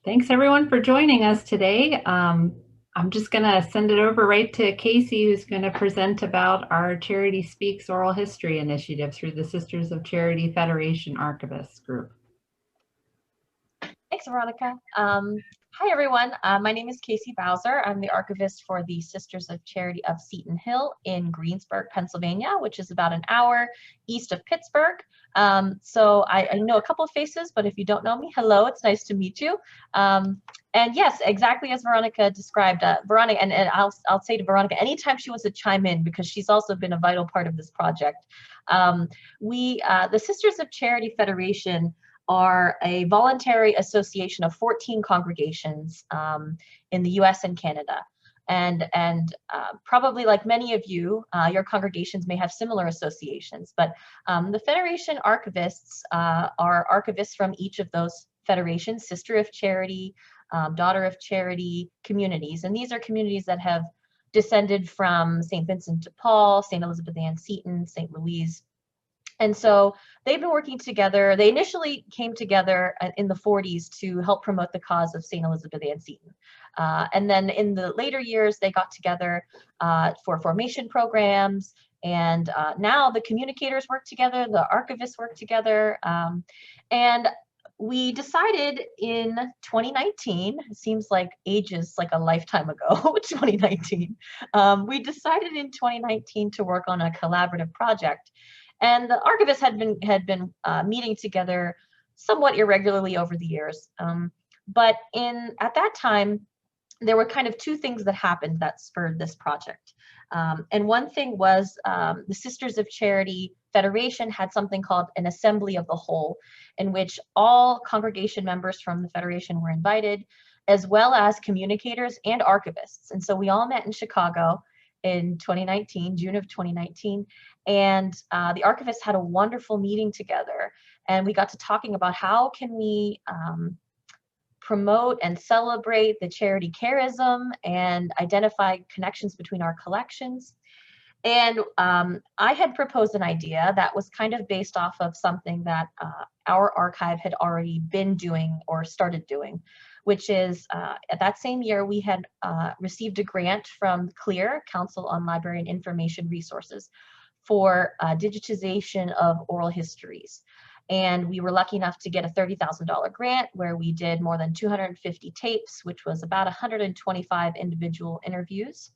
Thanks everyone for joining us today. I'm just going to send it over right to Casey, who's going to present about our Charity Speaks Oral History Initiative through the Sisters of Charity Federation Archivists Group. Thanks, Veronica. Hi, everyone. My name is Casey Bowser. I'm the archivist for the Sisters of Charity of Seton Hill in Greensburg, Pennsylvania, which is about an hour east of Pittsburgh. So I know a couple of faces, but if you don't know me, hello, it's nice to meet you. And yes, exactly as Veronica described, Veronica, and I'll say to Veronica, anytime she wants to chime in, because she's also been a vital part of this project. The Sisters of Charity Federation are a voluntary association of 14 congregations in the US and Canada. And probably like many of you, your congregations may have similar associations, but the Federation archivists are archivists from each of those federations, Sister of Charity, Daughter of Charity communities. And these are communities that have descended from St. Vincent de Paul, St. Elizabeth Ann Seton, St. Louise. And so they've been working together. They initially came together in the 40s to help promote the cause of St. Elizabeth Ann Seton. And then in the later years, they got together for formation programs. And now the communicators work together, the archivists work together. And we decided in 2019, it seems like ages, like a lifetime ago, 2019. We decided in 2019 to work on a collaborative project. And the archivists had been meeting together somewhat irregularly over the years. But at that time, there were kind of two things that happened that spurred this project. And one thing was the Sisters of Charity Federation had something called an Assembly of the Whole, in which all congregation members from the Federation were invited, as well as communicators and archivists. And so we all met in Chicago in 2019, June of 2019, and the archivists had a wonderful meeting together, and we got to talking about how can we promote and celebrate the charity charism and identify connections between our collections. And I had proposed an idea that was kind of based off of something that our archive had already been doing or started doing, which is at that same year, we had received a grant from CLEAR, Council on Library and Information Resources, for digitization of oral histories. And we were lucky enough to get a $30,000 grant where we did more than 250 tapes, which was about 125 individual interviews.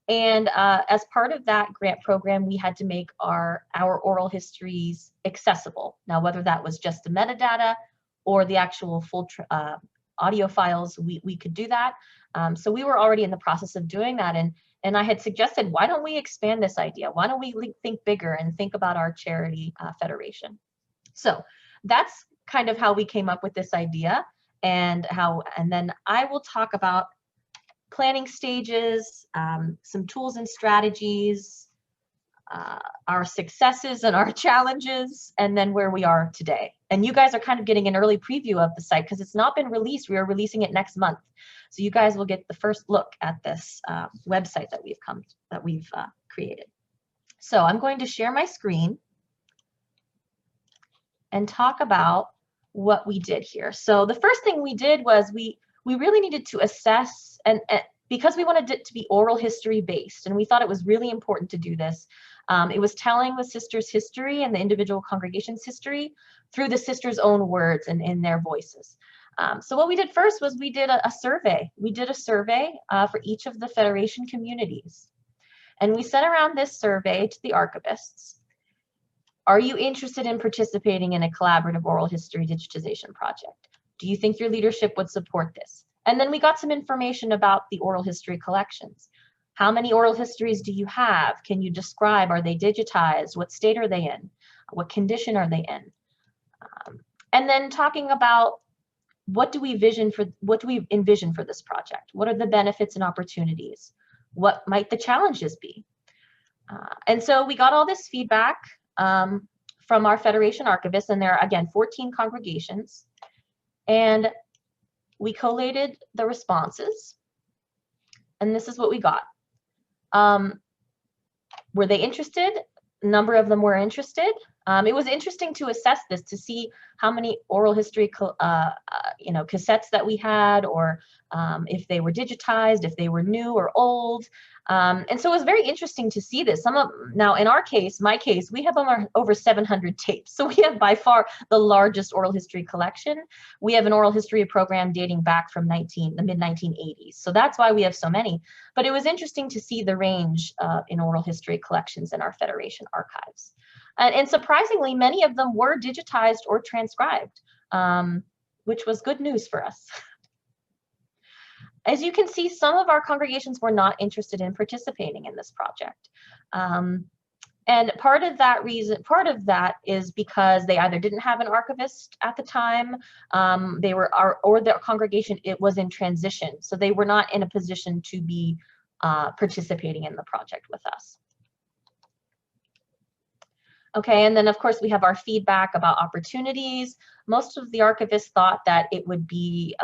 And as part of that grant program, we had to make our oral histories accessible. Now, whether that was just the metadata or the actual full audio files, we could do that. So we were already in the process of doing that. And I had suggested, why don't we expand this idea? Why don't we think bigger and think about our charity federation? So that's kind of how we came up with this idea, and then I will talk about planning stages, some tools and strategies, our successes and our challenges, and then where we are today. And you guys are kind of getting an early preview of the site because it's not been released. We are releasing it next month. So you guys will get the first look at this website that we've created. So I'm going to share my screen and talk about what we did here. So the first thing we did was we really needed to assess, and because we wanted it to be oral history based, and we thought it was really important to do this. It was telling the sisters' history and the individual congregation's history through the sisters' own words and in their voices. So what we did first was we did a survey. We did a survey for each of the Federation communities. And we sent around this survey to the archivists. Are you interested in participating in a collaborative oral history digitization project? Do you think your leadership would support this? And then we got some information about the oral history collections. How many oral histories do you have? Can you describe, are they digitized? What state are they in? What condition are they in? And then talking about what do we envision for this project? What are the benefits and opportunities? What might the challenges be? And so we got all this feedback from our Federation archivists, and there are, again, 14 congregations. And we collated the responses, and this is what we got. Were they interested? A number of them were interested. It was interesting to assess this, to see how many oral history cassettes that we had, or if they were digitized, if they were new or old. And so it was very interesting to see this. Now in our case, my case, we have over 700 tapes. So we have by far the largest oral history collection. We have an oral history program dating back from the mid-1980s. So that's why we have so many. But it was interesting to see the range in oral history collections in our Federation archives. And surprisingly, many of them were digitized or transcribed, which was good news for us. As you can see, some of our congregations were not interested in participating in this project. And part of that is because they either didn't have an archivist at the time, or their congregation, it was in transition. So they were not in a position to be participating in the project with us. Okay, and then of course we have our feedback about opportunities. Most of the archivists thought that it would be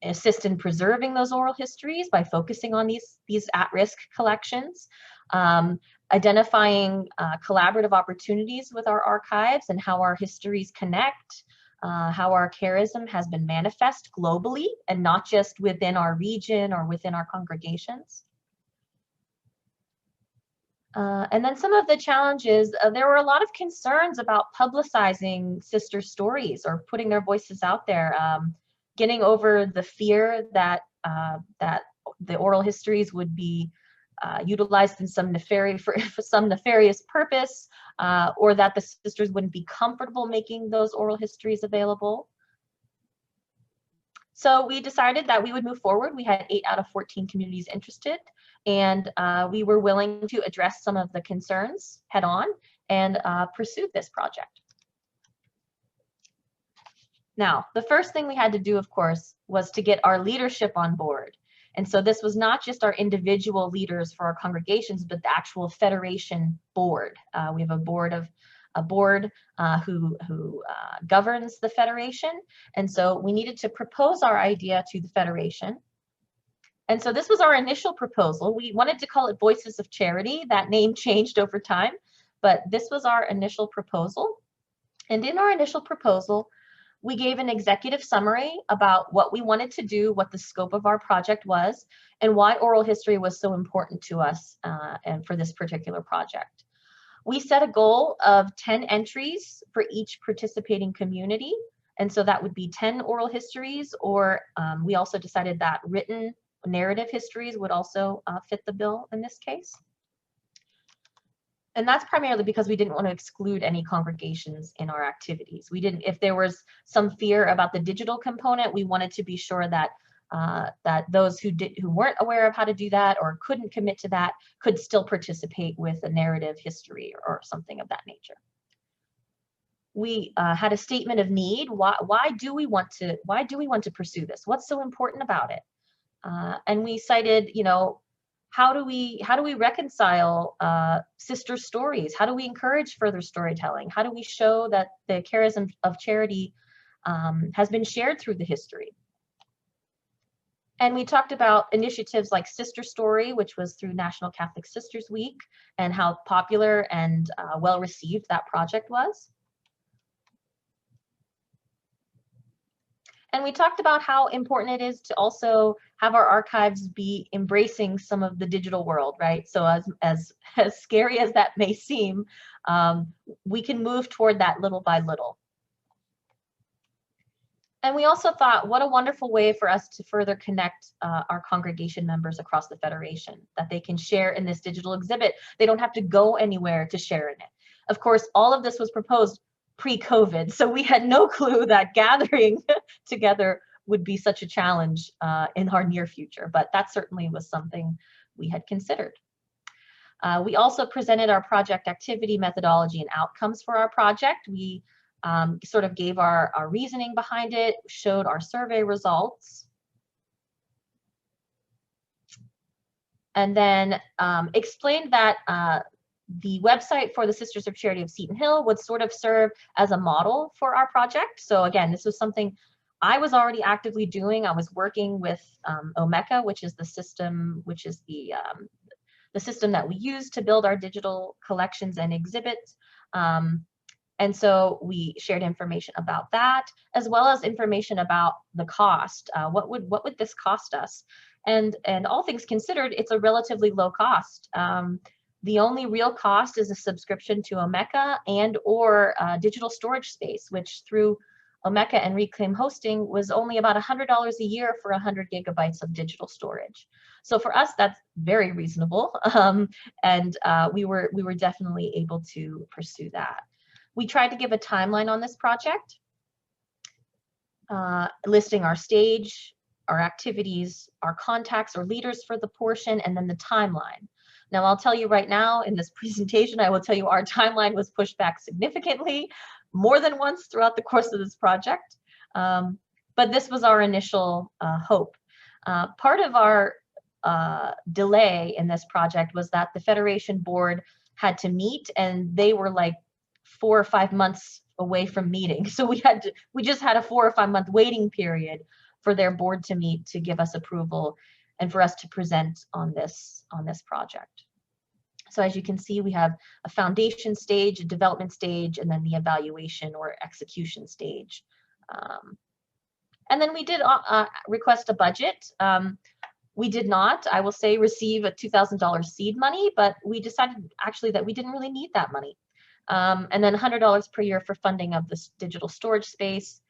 assist in preserving those oral histories by focusing on these at-risk collections, identifying collaborative opportunities with our archives and how our histories connect, how our charism has been manifest globally and not just within our region or within our congregations. And then some of the challenges, there were a lot of concerns about publicizing sister stories or putting their voices out there, getting over the fear that that the oral histories would be utilized in for some nefarious purpose, or that the sisters wouldn't be comfortable making those oral histories available. So we decided that we would move forward. We had 8 out of 14 communities interested, and we were willing to address some of the concerns head on and pursue this project. Now, the first thing we had to do, of course, was to get our leadership on board. And so this was not just our individual leaders for our congregations, but the actual Federation board. We have a board who governs the Federation. And so we needed to propose our idea to the Federation. And so this was our initial proposal. We wanted to call it Voices of Charity. That name changed over time, but this was our initial proposal. And in our initial proposal, we gave an executive summary about what we wanted to do, what the scope of our project was, and why oral history was so important to us and for this particular project. We set a goal of 10 entries for each participating community. And so that would be 10 oral histories, or we also decided that written narrative histories would also fit the bill in this case. And that's primarily because we didn't want to exclude any congregations in our activities. If there was some fear about the digital component, we wanted to be sure that that those who weren't aware of how to do that or couldn't commit to that could still participate with a narrative history or something of that nature. We had a statement of need. Why do we want to pursue this? What's so important about it? And we cited, how do we reconcile sister stories? How do we encourage further storytelling? How do we show that the charism of charity has been shared through the history? And we talked about initiatives like Sister Story, which was through National Catholic Sisters Week, and how popular and well received that project was. And we talked about how important it is to also have our archives be embracing some of the digital world, right? So as scary as that may seem, we can move toward that little by little. And we also thought, what a wonderful way for us to further connect our congregation members across the Federation, that they can share in this digital exhibit. They don't have to go anywhere to share in it. Of course, all of this was proposed pre-COVID, so we had no clue that gathering together would be such a challenge in our near future, but that certainly was something we had considered. We also presented our project activity methodology and outcomes for our project. We sort of gave our reasoning behind it, showed our survey results, and then explained that the website for the Sisters of Charity of Seton Hill would sort of serve as a model for our project. So again, this was something I was already actively doing. I was working with Omeka, which is the system, the system that we use to build our digital collections and exhibits. And so we shared information about that, as well as information about the cost. What would this cost us? And all things considered, it's a relatively low cost. The only real cost is a subscription to Omeka and or digital storage space, which through Omeka and Reclaim Hosting was only about $100 a year for 100 gigabytes of digital storage. So for us, that's very reasonable, and we were definitely able to pursue that. We tried to give a timeline on this project, listing our stage, our activities, our contacts or leaders for the portion, and then the timeline. Now, I'll tell you right now in this presentation, I will tell you our timeline was pushed back significantly, more than once throughout the course of this project. But this was our initial hope. Part of our delay in this project was that the Federation board had to meet, and they were like 4 or 5 months away from meeting. So we just had a 4 or 5 month waiting period for their board to meet to give us approval and for us to present on this project. So as you can see, we have a foundation stage, a development stage, and then the evaluation or execution stage. And then we did request a budget. We did not, I will say, receive a $2,000 seed money, but we decided actually that we didn't really need that money. And then $100 per year for funding of this digital storage space.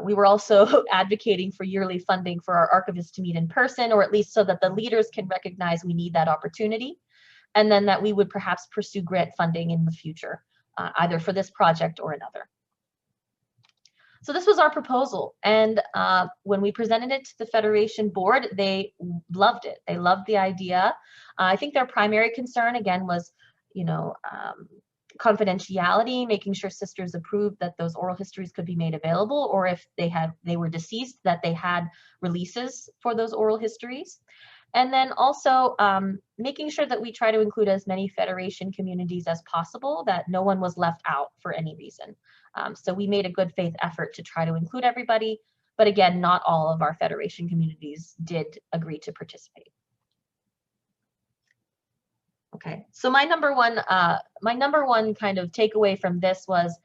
We were also advocating for yearly funding for our archivists to meet in person, or at least so that the leaders can recognize we need that opportunity, and then that we would perhaps pursue grant funding in the future, either for this project or another. So this was our proposal, and when we presented it to the Federation board, they loved it. They loved the idea. I think their primary concern, again, was, confidentiality, making sure sisters approved that those oral histories could be made available, or if they were deceased, that they had releases for those oral histories. And then also making sure that we try to include as many Federation communities as possible, that no one was left out for any reason. So we made a good faith effort to try to include everybody, but again, not all of our Federation communities did agree to participate. Okay, so my number one kind of takeaway from this was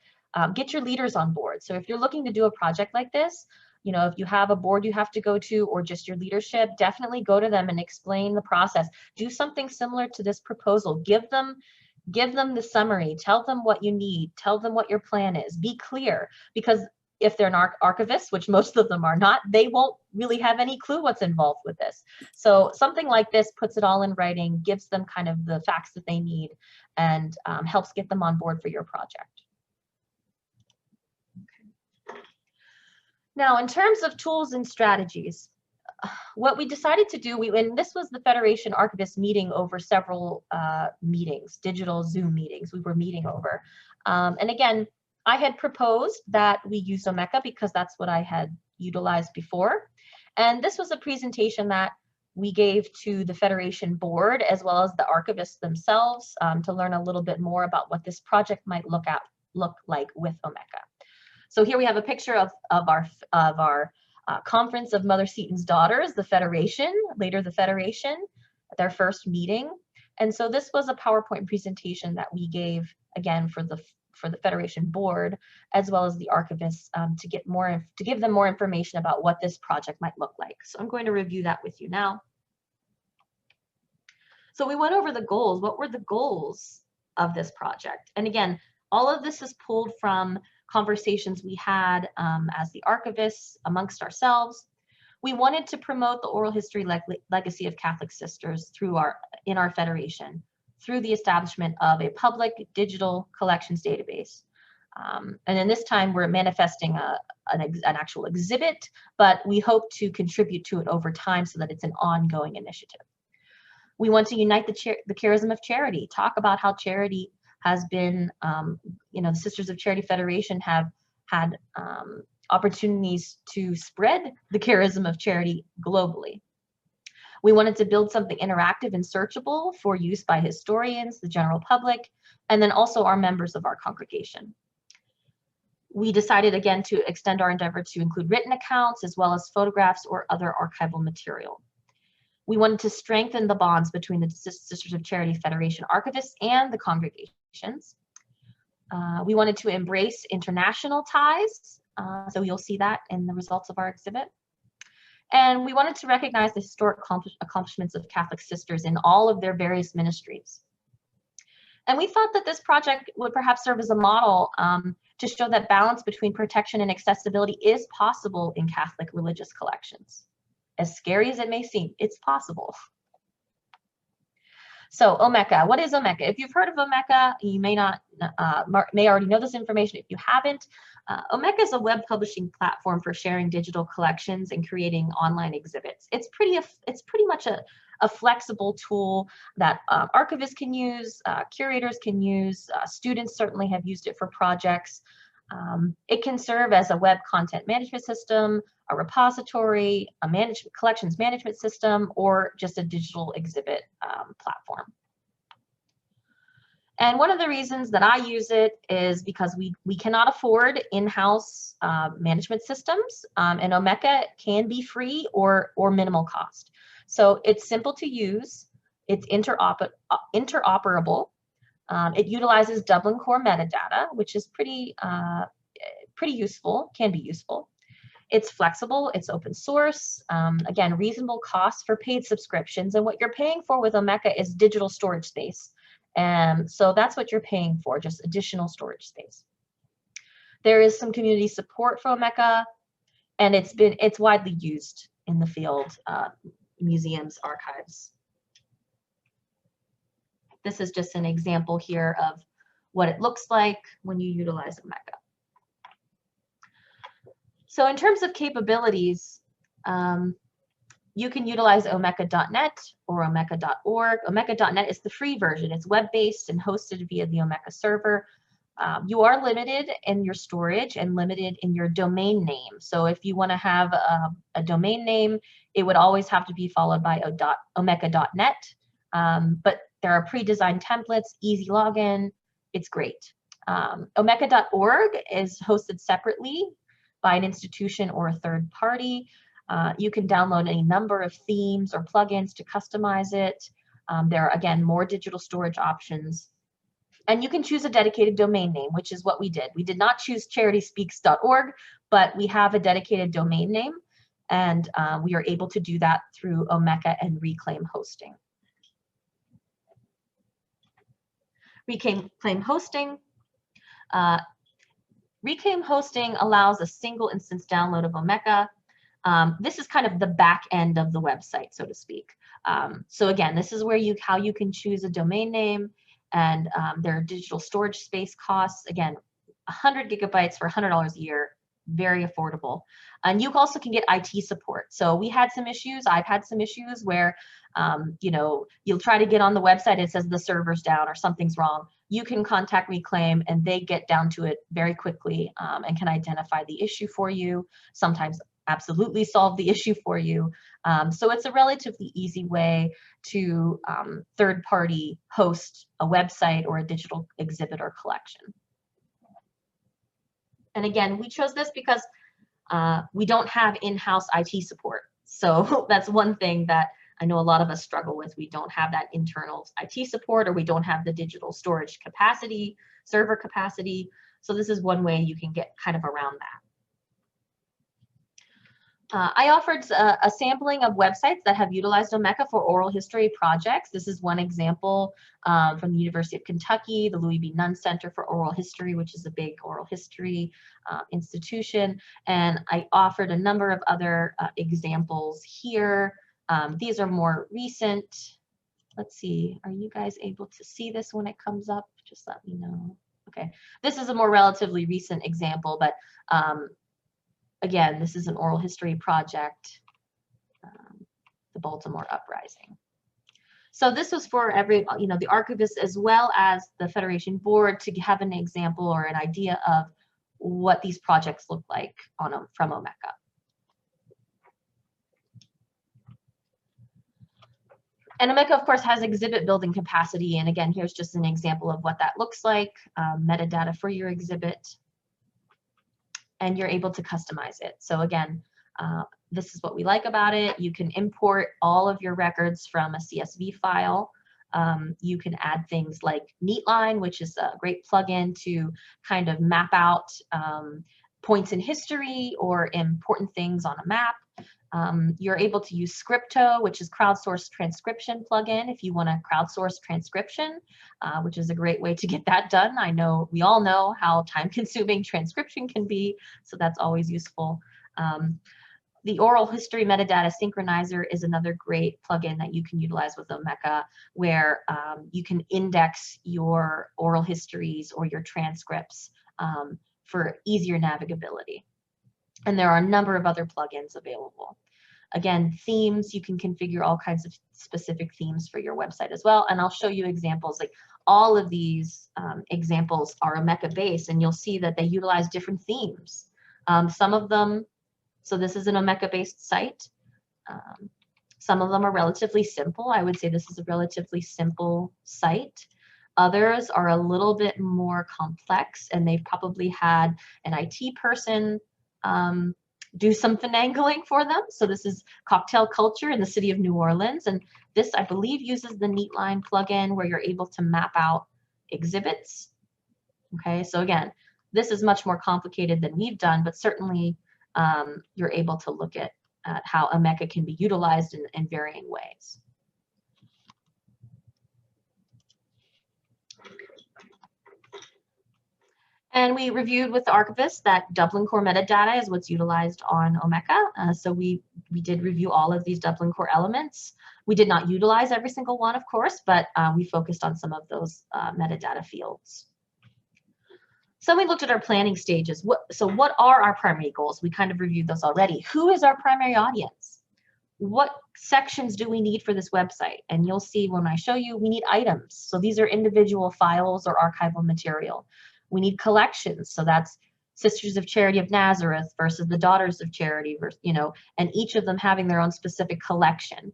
get your leaders on board. So if you're looking to do a project like this, if you have a board you have to go to, or just your leadership, definitely go to them and explain the process. Do something similar to this proposal. Give them the summary. Tell them what you need. Tell them what your plan is. Be clear, because if they're an archivist, which most of them are not, they won't really have any clue what's involved with this. So something like this puts it all in writing, gives them kind of the facts that they need, and helps get them on board for your project. Okay. Now, in terms of tools and strategies, what we decided to do, and this was the Federation Archivist meeting over several meetings, digital Zoom meetings we were meeting over. And again, I had proposed that we use Omeka because that's what I had utilized before. And this was a presentation that we gave to the Federation board as well as the archivists themselves to learn a little bit more about what this project might look like with Omeka. So here we have a picture of our conference of Mother Seton's daughters, the Federation, later the Federation, their first meeting. And so this was a PowerPoint presentation that we gave, again, for the Federation board, as well as the archivists, to give them more information about what this project might look like. So I'm going to review that with you now. So we went over the goals. What were the goals of this project? And again, all of this is pulled from conversations we had as the archivists amongst ourselves. We wanted to promote the oral history legacy of Catholic sisters in our Federation, through the establishment of a public digital collections database. And then this time we're manifesting an actual exhibit, but we hope to contribute to it over time so that it's an ongoing initiative. We want to unite the charism of charity, talk about how charity has been, the Sisters of Charity Federation have had opportunities to spread the charism of charity globally. We wanted to build something interactive and searchable for use by historians, the general public, and then also our members of our congregation. We decided again to extend our endeavor to include written accounts as well as photographs or other archival material. We wanted to strengthen the bonds between the Sisters of Charity Federation archivists and the congregations. We wanted to embrace international ties, so you'll see that in the results of our exhibit. And we wanted to recognize the historic accomplishments of Catholic sisters in all of their various ministries. And we thought that this project would perhaps serve as a model to show that balance between protection and accessibility is possible in Catholic religious collections. As scary as it may seem, it's possible. So Omeka, what is Omeka? If you've heard of Omeka, you may already know this information. If you haven't, Omeka is a web publishing platform for sharing digital collections and creating online exhibits. It's pretty much a flexible tool that archivists can use, curators can use, students certainly have used it for projects. It can serve as a web content management system, a repository, a collections management system, or just a digital exhibit platform. And one of the reasons that I use it is because we cannot afford in-house management systems, and Omeka can be free or minimal cost. So it's simple to use, it's interoperable, it utilizes Dublin Core metadata, which is pretty useful, can be useful. It's flexible, it's open source, again, reasonable costs for paid subscriptions, and what you're paying for with Omeka is digital storage space. And so that's what you're paying for, just additional storage space. There is some community support for Omeka, and it's widely used in the field, museums, archives. This is just an example here of what it looks like when you utilize Omeka. So in terms of capabilities, you can utilize omeka.net or omeka.org. Omeka.net is the free version. It's web-based and hosted via the Omeka server. You are limited in your storage and limited in your domain name. So if you want to have a domain name, it would always have to be followed by omeka.net. But there are pre-designed templates, easy login. It's great. Omeka.org is hosted separately by an institution or a third party. You can download any number of themes or plugins to customize it. There are, again, more digital storage options. And you can choose a dedicated domain name, which is what we did. We did not choose charityspeaks.org, but we have a dedicated domain name, and we are able to do that through Omeka and Reclaim Hosting. Reclaim Hosting. Reclaim Hosting allows a single instance download of Omeka. This is kind of the back end of the website, so to speak. So again, this is where how you can choose a domain name, and there are digital storage space costs. Again, 100 gigabytes for $100 a year, very affordable. And you also can get IT support. So we had some issues. I've had some issues where, you'll try to get on the website, it says the server's down or something's wrong. You can contact Reclaim and they get down to it very quickly and can identify the issue for you, sometimes absolutely solve the issue for you. So it's a relatively easy way to third-party host a website or a digital exhibit or collection. And again, we chose this because we don't have in-house IT support. So that's one thing that I know a lot of us struggle with. We don't have that internal IT support, or we don't have the digital storage capacity, server capacity. So this is one way you can get kind of around that. I offered a sampling of websites that have utilized Omeka for oral history projects. This is one example from the University of Kentucky, the Louis B. Nunn Center for Oral History, which is a big oral history institution. And I offered a number of other examples here. These are more recent. Let's see, are you guys able to see this when it comes up? Just let me know. Okay, this is a more relatively recent example, but again, this is an oral history project, the Baltimore Uprising. So this was for the archivist as well as the Federation Board to have an example or an idea of what these projects look like from Omeka. And Omeka, of course, has exhibit building capacity. And again, here's just an example of what that looks like, metadata for your exhibit. And you're able to customize it. So again, this is what we like about it. You can import all of your records from a CSV file. You can add things like Neatline, which is a great plugin to kind of map out points in history or important things on a map. You're able to use Scripto, which is crowdsourced transcription plugin if you want to crowdsource transcription, which is a great way to get that done. I know we all know how time-consuming transcription can be, so that's always useful. The oral history metadata synchronizer is another great plugin that you can utilize with Omeka, where you can index your oral histories or your transcripts for easier navigability. And there are a number of other plugins available. Again, themes, you can configure all kinds of specific themes for your website as well. And I'll show you examples. Like all of these examples are Omeka based, and you'll see that they utilize different themes. Some of them, so this is an Omeka based site. Some of them are relatively simple. I would say this is a relatively simple site. Others are a little bit more complex, and they've probably had an IT person do some finagling for them. So this is Cocktail Culture in the city of New Orleans. And this, I believe, uses the Neatline plugin where you're able to map out exhibits. Okay, so again, this is much more complicated than we've done, but certainly you're able to look at how Omeka can be utilized in varying ways. And we reviewed with the archivist that Dublin Core metadata is what's utilized on Omeka. So we did review all of these Dublin Core elements. We did not utilize every single one, of course, but we focused on some of those metadata fields. So we looked at our planning stages. So what are our primary goals? We kind of reviewed those already. Who is our primary audience? What sections do we need for this website? And you'll see when I show you, we need items. So these are individual files or archival material. We need collections, so that's Sisters of Charity of Nazareth versus the Daughters of Charity, versus, and each of them having their own specific collection.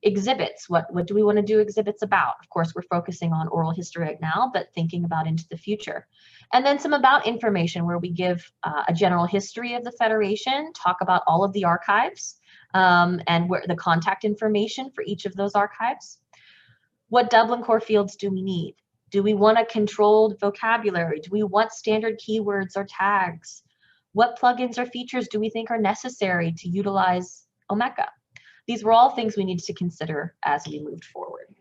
Exhibits, what do we want to do exhibits about? Of course, we're focusing on oral history right now, but thinking about into the future. And then some about information where we give a general history of the Federation, talk about all of the archives, and where the contact information for each of those archives. What Dublin Core fields do we need? Do we want a controlled vocabulary? Do we want standard keywords or tags? What plugins or features do we think are necessary to utilize Omeka? These were all things we needed to consider as we moved forward.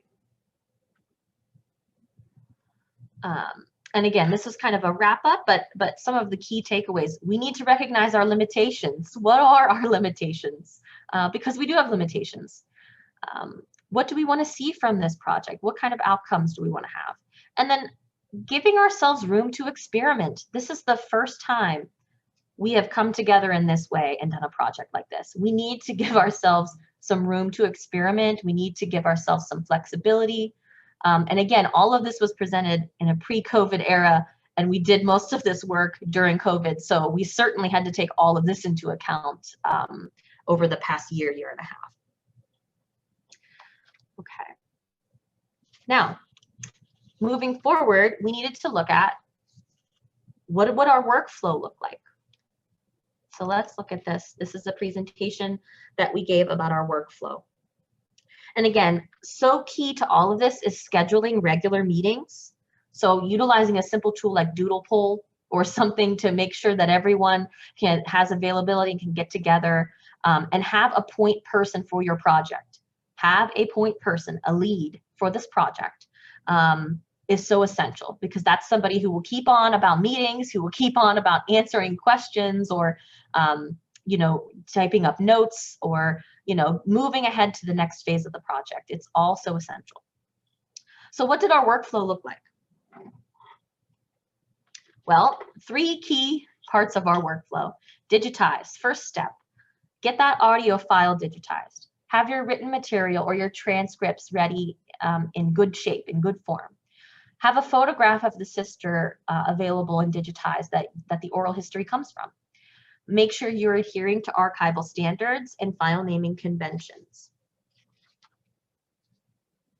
And again, this is kind of a wrap up, but some of the key takeaways. We need to recognize our limitations. What are our limitations? Because we do have limitations. What do we want to see from this project? What kind of outcomes do we want to have? And then giving ourselves room to experiment. This is the first time we have come together in this way and done a project like this. We need to give ourselves some room to experiment. We need to give ourselves some flexibility. And again, all of this was presented in a pre-COVID era, and we did most of this work during COVID. So we certainly had to take all of this into account over the past year and a half. Okay. Now, moving forward, we needed to look at what would our workflow look like. So let's look at this. This is a presentation that we gave about our workflow. And again, so key to all of this is scheduling regular meetings. So utilizing a simple tool like Doodle Poll or something to make sure that everyone has availability and can get together, and have a point person for your project. Have a point person, a lead for this project. Is so essential, because that's somebody who will keep on about meetings, who will keep on about answering questions, or typing up notes, or moving ahead to the next phase of the project. It's all so essential. So what did our workflow look like? Well, 3 key parts of our workflow. Digitize, first step. Get that audio file digitized. Have your written material or your transcripts ready in good shape, in good form. Have a photograph of the sister available and digitized that the oral history comes from. Make sure you're adhering to archival standards and file naming conventions.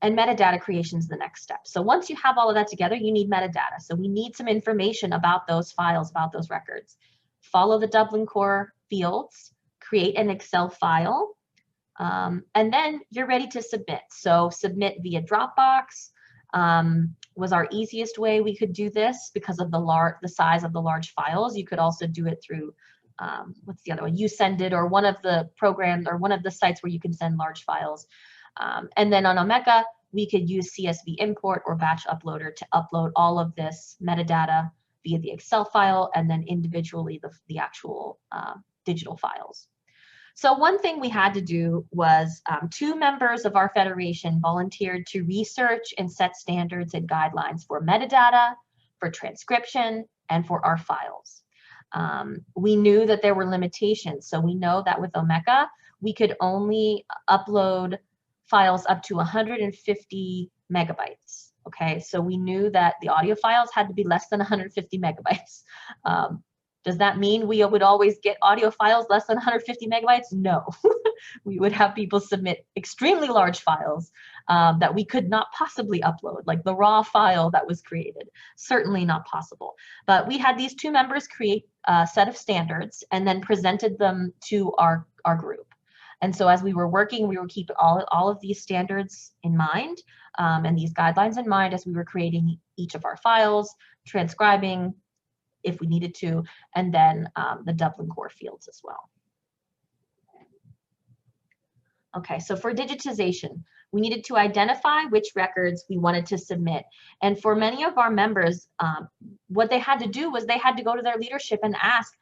And metadata creation is the next step. So once you have all of that together, you need metadata. So we need some information about those files, about those records. Follow the Dublin Core fields, create an Excel file, And then you're ready to submit. So submit via Dropbox was our easiest way we could do this because of the size of the large files. You could also do it through, what's the other one? YouSendIt, or one of the programs or one of the sites where you can send large files. And then on Omeka, we could use CSV import or batch uploader to upload all of this metadata via the Excel file and then individually the actual digital files. So one thing we had to do was 2 members of our federation volunteered to research and set standards and guidelines for metadata, for transcription, and for our files. We knew that there were limitations. So we know that with Omeka, we could only upload files up to 150 megabytes. Okay, so we knew that the audio files had to be less than 150 megabytes. Does that mean we would always get audio files less than 150 megabytes? No. We would have people submit extremely large files that we could not possibly upload, like the raw file that was created. Certainly not possible. But we had these 2 members create a set of standards and then presented them to our group. And so as we were working, we were keeping all of these standards in mind and these guidelines in mind as we were creating each of our files, transcribing if we needed to, and then the Dublin core fields as well. Okay, so for digitization, we needed to identify which records we wanted to submit. And for many of our members, what they had to do was they had to go to their leadership and ask,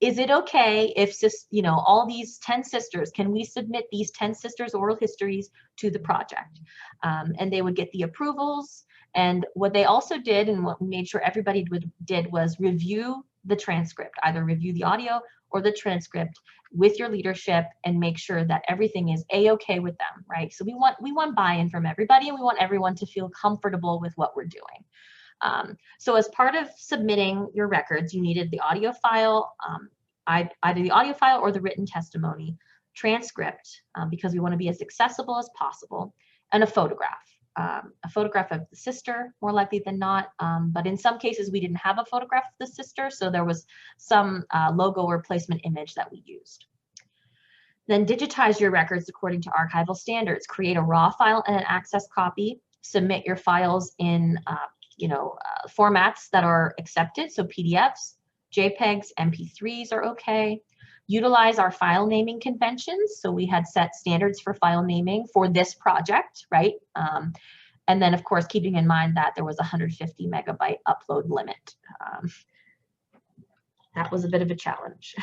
is it okay if, all these 10 sisters, can we submit these 10 sisters oral histories to the project? And they would get the approvals. And what they also did, and what we made sure everybody did, was review the transcript, either review the audio or the transcript with your leadership and make sure that everything is a-okay with them, right? So we want buy-in from everybody, and we want everyone to feel comfortable with what we're doing. So as part of submitting your records, you needed the audio file, either the audio file or the written testimony, transcript, because we want to be as accessible as possible, and a photograph of the sister, more likely than not. But in some cases, we didn't have a photograph of the sister, so there was some logo or placement image that we used. Then digitize your records according to archival standards. Create a raw file and an access copy. Submit your files in formats that are accepted, so PDFs, JPEGs, MP3s are okay. Utilize our file naming conventions. So we had set standards for file naming for this project, right? And then, of course, keeping in mind that there was a 150 megabyte upload limit. That was a bit of a challenge.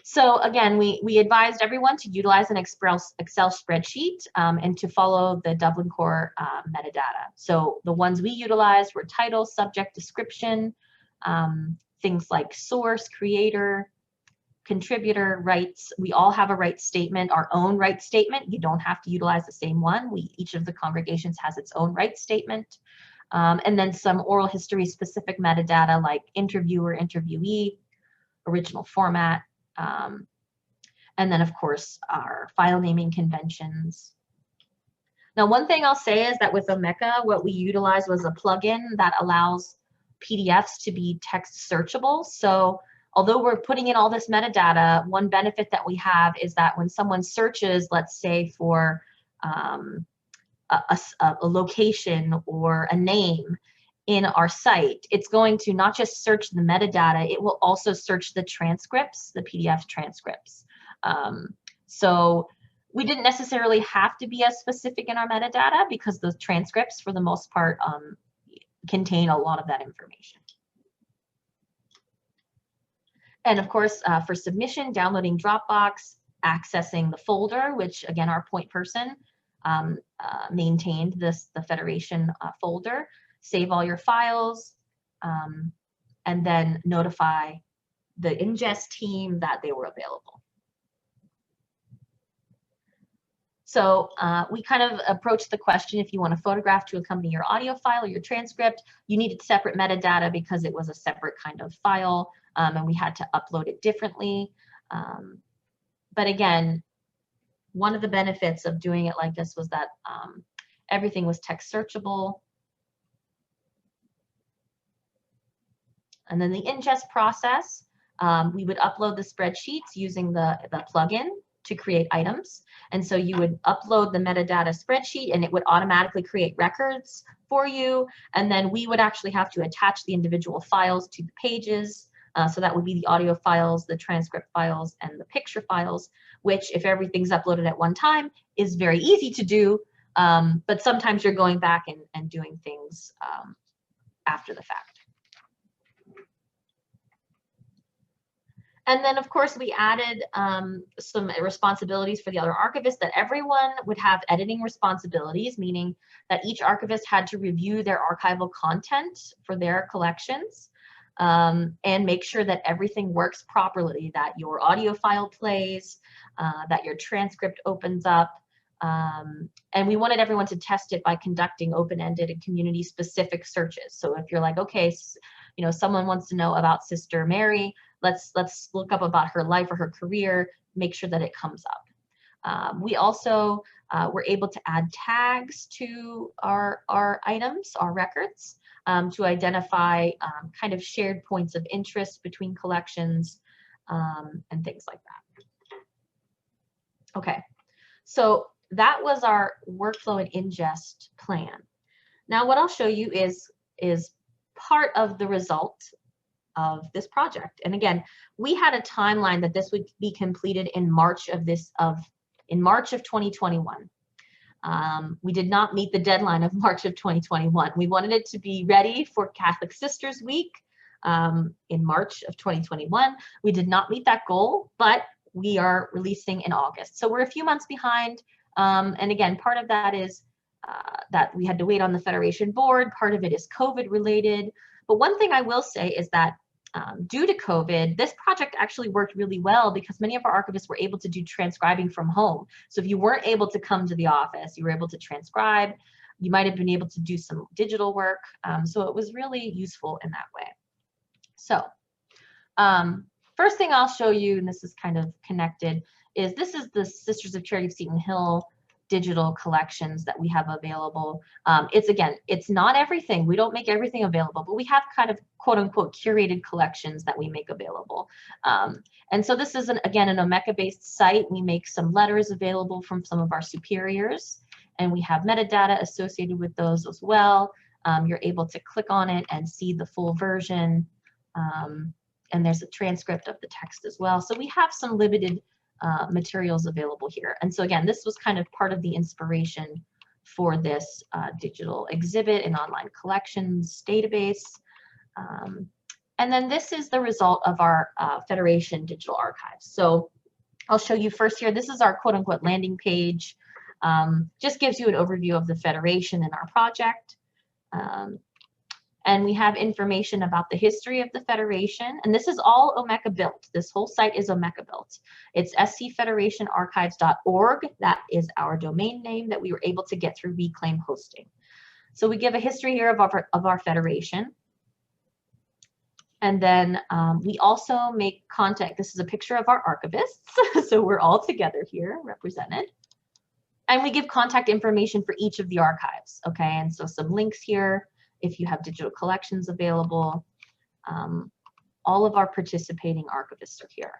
So again, we advised everyone to utilize an Excel spreadsheet and to follow the Dublin core metadata. So the ones we utilized were title, subject, description, things like source, creator, contributor, rights. We all have a rights statement, our own rights statement. You don't have to utilize the same one. Each of the congregations has its own rights statement. And then some oral history specific metadata like interviewer, interviewee, original format. And then, of course, our file naming conventions. Now, one thing I'll say is that with Omeka, what we utilized was a plugin that allows PDFs to be text searchable. So although we're putting in all this metadata, one benefit that we have is that when someone searches, let's say for a location or a name in our site, it's going to not just search the metadata, it will also search the transcripts, the PDF transcripts. So we didn't necessarily have to be as specific in our metadata because the transcripts, for the most part, contain a lot of that information. And of course, for submission, downloading Dropbox, accessing the folder, which again, our point person maintained the Federation folder, save all your files, and then notify the ingest team that they were available. So we kind of approached the question, if you want a photograph to accompany your audio file or your transcript, you needed separate metadata because it was a separate kind of file, and we had to upload it differently. But again, one of the benefits of doing it like this was that everything was text searchable. And then the ingest process, we would upload the spreadsheets using the plugin to create items. And so you would upload the metadata spreadsheet and it would automatically create records for you. And then we would actually have to attach the individual files to the pages. So that would be the audio files, the transcript files, and the picture files, which if everything's uploaded at one time is very easy to do. But sometimes you're going back and doing things after the fact. And then, of course, we added some responsibilities for the other archivists, that everyone would have editing responsibilities, meaning that each archivist had to review their archival content for their collections and make sure that everything works properly, that your audio file plays, that your transcript opens up. And we wanted everyone to test it by conducting open-ended and community-specific searches. So if you're like, okay, you know, someone wants to know about Sister Mary, let's look up about her life or her career, make sure that it comes up. We also were able to add tags to our items, our records, to identify kind of shared points of interest between collections and things like that. Okay, so that was our workflow and ingest plan. Now what I'll show you is part of the result of this project. And again, we had a timeline that this would be completed in March of 2021. We did not meet the deadline of March of 2021. We wanted it to be ready for Catholic Sisters Week in March of 2021. We did not meet that goal, but we are releasing in August. So we're a few months behind. And again, part of that is that we had to wait on the Federation board. Part of it is COVID related. But one thing I will say is that due to COVID, this project actually worked really well because many of our archivists were able to do transcribing from home. So if you weren't able to come to the office, you were able to transcribe. You might have been able to do some digital work. So it was really useful in that way. So first thing I'll show you, and this is kind of connected, is this is the Sisters of Charity of Seton Hill digital collections that we have available. It's not everything. We don't make everything available, but we have kind of quote unquote curated collections that we make available. And so this is again an Omeka based site. We make some letters available from some of our superiors, and we have metadata associated with those as well. You're able to click on it and see the full version. And there's a transcript of the text as well. So we have some limited materials available here. And so again, this was kind of part of the inspiration for this digital exhibit and online collections database. And then this is the result of our Federation digital archives. So I'll show you first here, this is our quote unquote landing page. Just gives you an overview of the Federation and our project. And we have information about the history of the Federation. And this is all Omeka built. This whole site is Omeka built. It's scfederationarchives.org. That is our domain name that we were able to get through Reclaim Hosting. So we give a history here of our Federation. And then we also make contact. This is a picture of our archivists. So we're all together here represented. And we give contact information for each of the archives. Okay, and so some links here. If you have digital collections available, all of our participating archivists are here.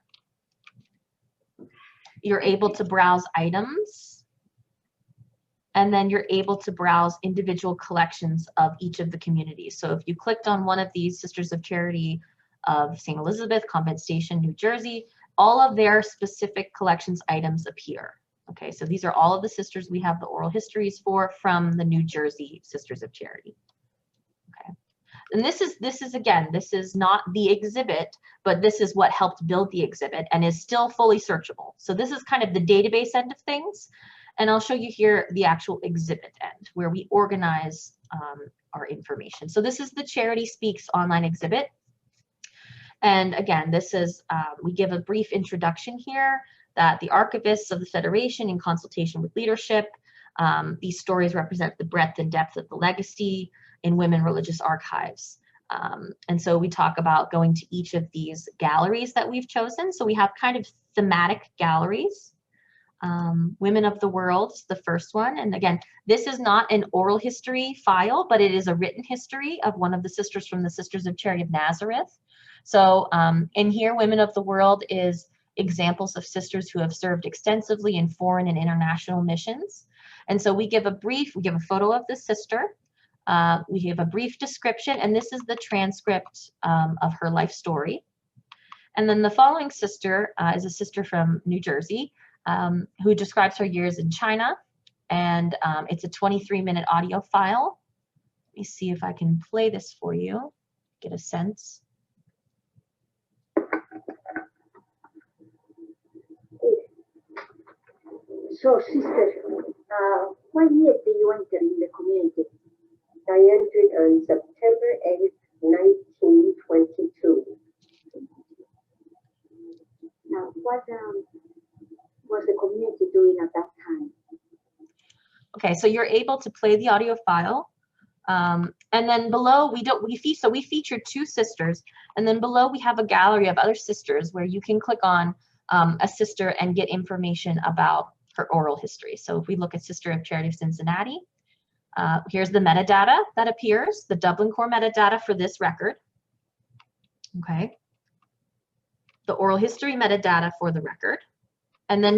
You're able to browse items, and then you're able to browse individual collections of each of the communities. So if you clicked on one of these Sisters of Charity of St. Elizabeth, Convent Station, New Jersey, all of their specific collections items appear. Okay, so these are all of the sisters we have the oral histories for from the New Jersey Sisters of Charity. And this is not the exhibit, but this is what helped build the exhibit and is still fully searchable. So this is kind of the database end of things. And I'll show you here the actual exhibit end where we organize our information. So this is the Charity Speaks online exhibit. And again, this is, we give a brief introduction here that the archivists of the Federation in consultation with leadership, these stories represent the breadth and depth of the legacy in women religious archives. And so we talk about going to each of these galleries that we've chosen. So we have kind of thematic galleries. Women of the World is the first one. And again, this is not an oral history file, but it is a written history of one of the sisters from the Sisters of Charity of Nazareth. So in here, Women of the World is examples of sisters who have served extensively in foreign and international missions. And so we give a photo of the sister, we give a brief description, and this is the transcript of her life story. And then the following sister is a sister from New Jersey who describes her years in China, and it's a 23-minute audio file. Let me see if I can play this for you, get a sense. So, sister, what year did you enter in the community? I entered on September 8th, 1922. Now, what was the community doing at that time? Okay, so you're able to play the audio file. And then below, we featured two sisters, and then below we have a gallery of other sisters where you can click on a sister and get information about her oral history. So if we look at Sister of Charity of Cincinnati, here's the metadata that appears, the Dublin Core metadata for this record. Okay. The oral history metadata for the record. And then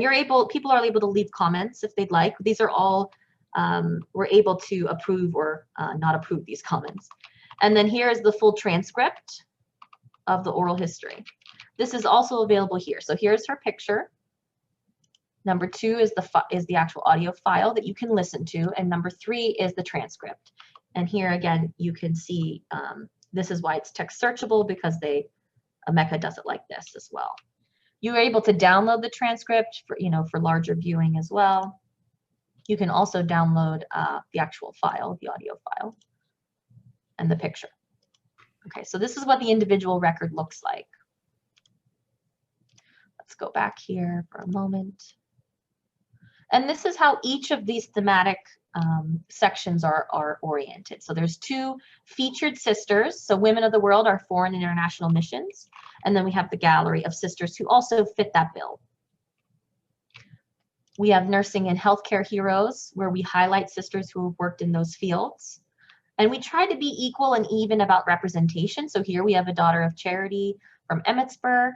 people are able to leave comments if they'd like. These are all, we're able to approve or not approve these comments. And then here is the full transcript of the oral history. This is also available here. So here's her picture. Number 2 is the actual audio file that you can listen to, and number 3 is the transcript. And here again, you can see this is why it's text searchable, because Mecca does it like this as well. You are able to download the transcript for larger viewing as well. You can also download the actual file, the audio file, and the picture. Okay, so this is what the individual record looks like. Let's go back here for a moment. And this is how each of these thematic sections are oriented. So there's 2 featured sisters. So Women of the World are foreign and international missions. And then we have the gallery of sisters who also fit that bill. We have nursing and healthcare heroes, where we highlight sisters who have worked in those fields. And we try to be equal and even about representation. So here we have a daughter of charity from Emmitsburg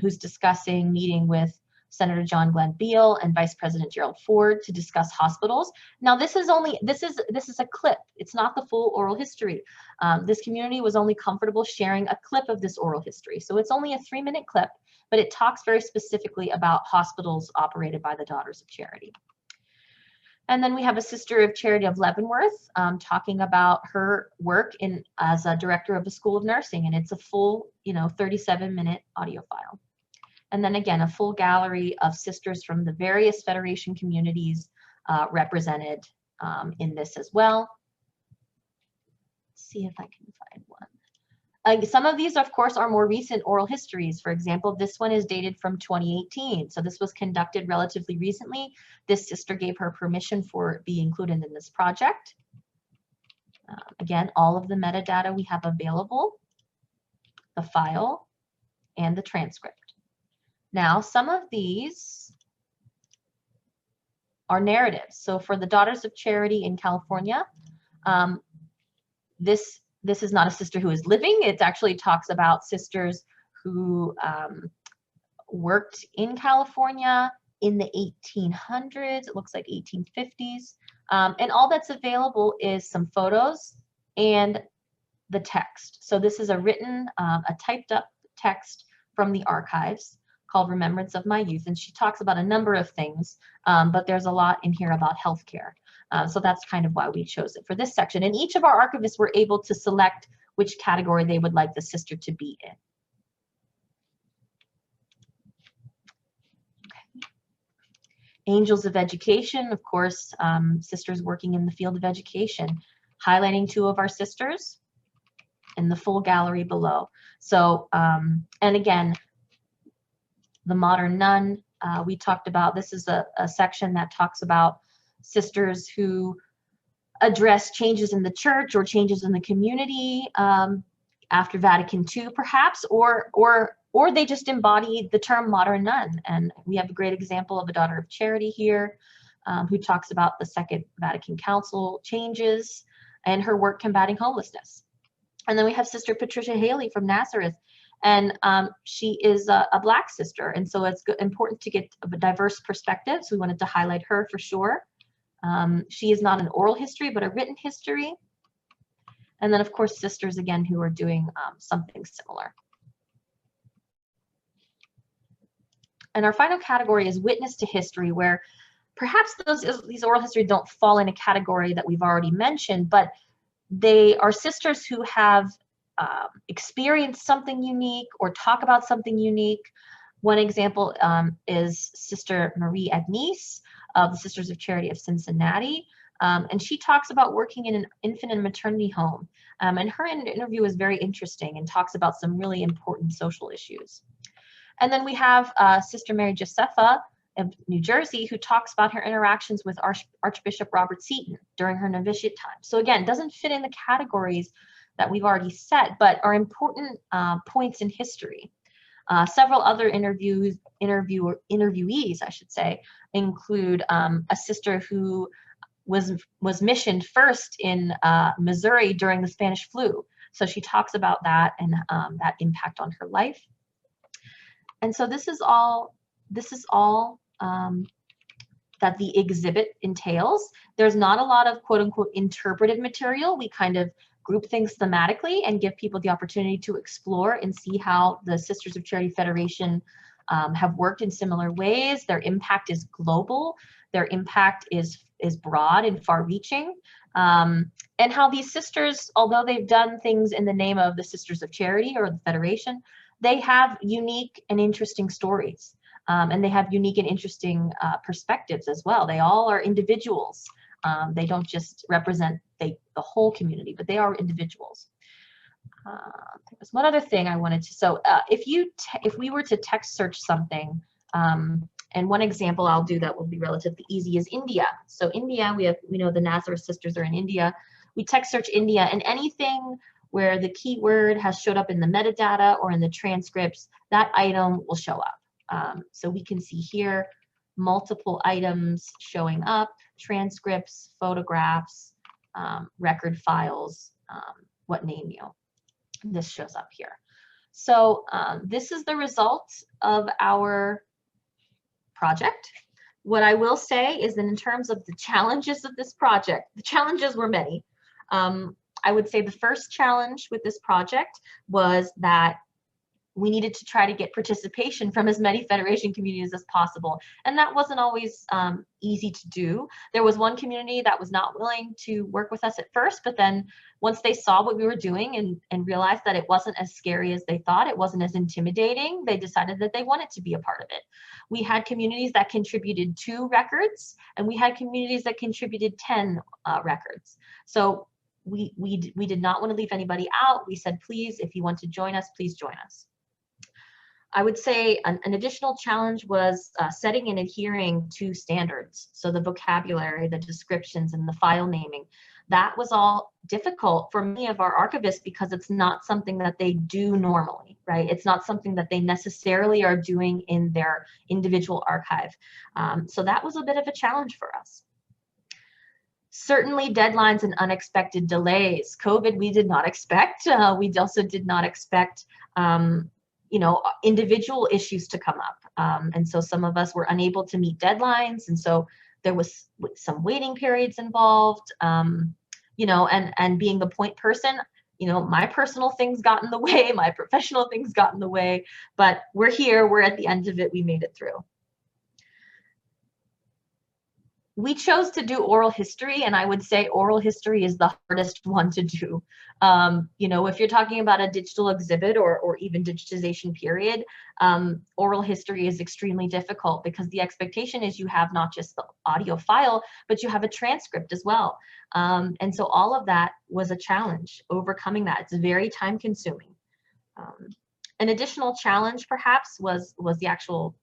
who's discussing meeting with Senator John Glenn Beall and Vice President Gerald Ford to discuss hospitals. Now this is a clip. It's not the full oral history. This community was only comfortable sharing a clip of this oral history. So it's only a 3-minute clip, but it talks very specifically about hospitals operated by the Daughters of Charity. And then we have a Sister of Charity of Leavenworth talking about her work as a director of the School of Nursing, and it's a full 37-minute audio file. And then again, a full gallery of sisters from the various Federation communities represented in this as well. Let's see if I can find one. Some of these, of course, are more recent oral histories. For example, this one is dated from 2018. So this was conducted relatively recently. This sister gave her permission for it be included in this project. Again, all of the metadata we have available, the file, and the transcript. Now, some of these are narratives. So for the Daughters of Charity in California, this is not a sister who is living. It actually talks about sisters who worked in California in the 1800s. It looks like 1850s. And all that's available is some photos and the text. So this is a typed up text from the archives called Remembrance of My Youth, and she talks about a number of things, but there's a lot in here about healthcare. So that's kind of why we chose it for this section. And each of our archivists were able to select which category they would like the sister to be in. Okay. Angels of Education, of course, sisters working in the field of education, highlighting 2 of our sisters in the full gallery below. So, and again, the Modern Nun, we talked about. This is a section that talks about sisters who address changes in the church or changes in the community after Vatican II, perhaps, or they just embody the term modern nun. And we have a great example of a Daughter of Charity here who talks about the Second Vatican Council changes and her work combating homelessness. And then we have Sister Patricia Haley from Nazareth, and she is a Black sister, and so it's important to get a diverse perspective. So we wanted to highlight her for sure. She is not an oral history, but a written history. And then, of course, sisters again who are doing something similar. And our final category is witness to history, where perhaps these oral histories don't fall in a category that we've already mentioned, but they are sisters who have experienced something unique or talk about something unique. One example is Sister Marie Agnes of the Sisters of Charity of Cincinnati. And she talks about working in an infant and maternity home. And her interview is very interesting and talks about some really important social issues. And then we have Sister Mary Josepha of New Jersey, who talks about her interactions with Archbishop Robert Seton during her novitiate time. So again, doesn't fit in the categories that we've already set, but are important points in history. Several other interviewees, I should say, include a sister who was missioned first in Missouri during the Spanish flu. So she talks about that and that impact on her life. And so this is all that the exhibit entails. There's not a lot of quote unquote interpretive material. We kind of group things thematically and give people the opportunity to explore and see how the Sisters of Charity Federation have worked in similar ways. Their impact is global. Their impact is broad and far-reaching. And how these sisters, although they've done things in the name of the Sisters of Charity or the Federation, they have unique and interesting stories. And they have unique and interesting perspectives as well. They all are individuals. They don't just represent the whole community, but they are individuals. There's one other thing I wanted to, so if we were to text search something, and one example I'll do that will be relatively easy is India. So India, we know the Nazareth sisters are in India. We text search India, and anything where the keyword has showed up in the metadata or in the transcripts, that item will show up. So we can see here multiple items showing up, transcripts, photographs, record files, what name you. This shows up here. So this is the result of our project. What I will say is that in terms of the challenges of this project, the challenges were many. I would say the first challenge with this project was that we needed to try to get participation from as many Federation communities as possible. And that wasn't always easy to do. There was one community that was not willing to work with us at first, but then once they saw what we were doing and realized that it wasn't as scary as they thought, it wasn't as intimidating, they decided that they wanted to be a part of it. We had communities that contributed 2 records, and we had communities that contributed 10 records. So we did not want to leave anybody out. We said, please, if you want to join us, please join us. I would say an additional challenge was setting and adhering to standards. So the vocabulary, the descriptions, and the file naming. That was all difficult for many of our archivists because it's not something that they do normally, right? It's not something that they necessarily are doing in their individual archive. So that was a bit of a challenge for us. Certainly deadlines and unexpected delays. COVID, we did not expect. We also did not expect individual issues to come up. And so some of us were unable to meet deadlines. And so there was some waiting periods involved, and being the point person, my personal things got in the way, my professional things got in the way, but we're here, we're at the end of it, we made it through. We chose to do oral history, and I would say oral history is the hardest one to do. If you're talking about a digital exhibit or even digitization period, oral history is extremely difficult because the expectation is you have not just the audio file, but you have a transcript as well. And so all of that was a challenge, overcoming that. It's very time consuming. An additional challenge perhaps was the actual